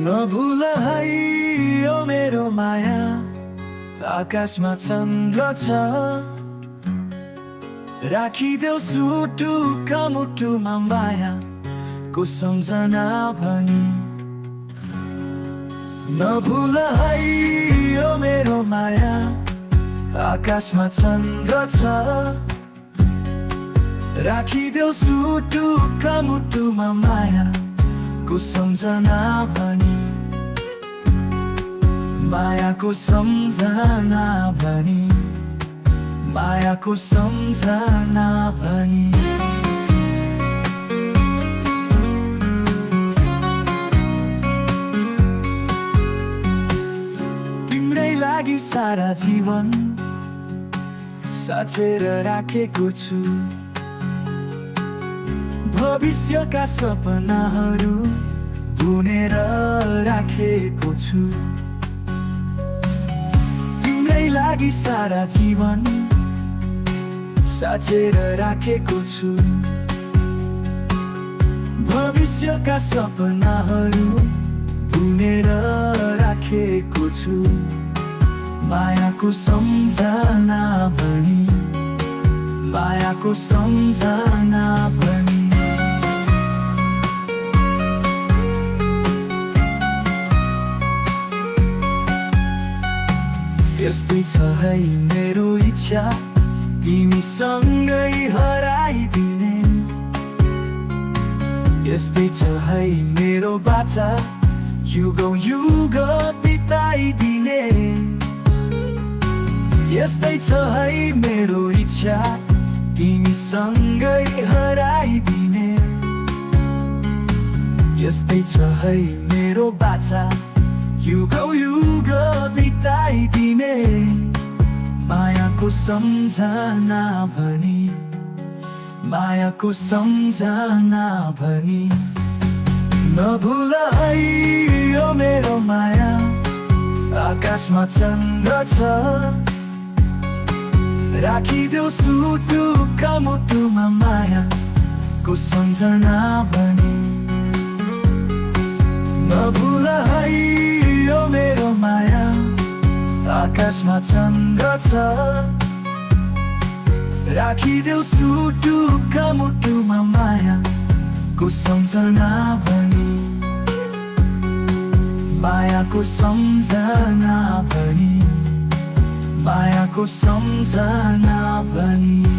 नभुल है यो मेरो माया। आकाशमा चन्द्र छ, राखिदेऊ सुटुका मुटुमा मायाको सम्झना भनी। नभुल है यो मेरो माया। आकाशमा चन्द्र छ, राखिदेऊ सुटुका मुटुमा मायाको सम्झना भनी। मायाको सम्झना भनी, मायाको सम्झना भनी। तिम्रै लागि सारा जीवन साचेर राखेको छु। भविष्यका सपनाहरू बुनेर राखेको छु। तिम्रै लागि सारा जीवन साचेर राखेको छु। भविष्यका सपनाहरू बुनेर राखेको छु। मायाको सम्झना भनी, मायाको सम्झना भनी। यस्तै छ है मेरो इच्छा, तिमीसँगै हराइदिने। यस्तै छ है मेरो बाचा, युगौँ युग बिताइदिने। यस्तै छ है मेरो इच्छा, तिमीसँगै हराइदिने। यस्तै छ है मेरो बाचा, युगौँ युग बिताइदिने। मायाको सम्झना भनी, मायाको सम्झना भनी। नभुल है यो मेरो माया। आकाशमा चन्द्र छ, राखिदेऊ सुटुका मुटुमा मायाको सम्झना भनी। नभुल है यो मेरो माया। आकाशमा चन्द्र छ, राखिदेऊ सुटुका मुटुमा मायाको सम्झना भनी। मायाको सम्झना भनी, मायाको सम्झना भनी।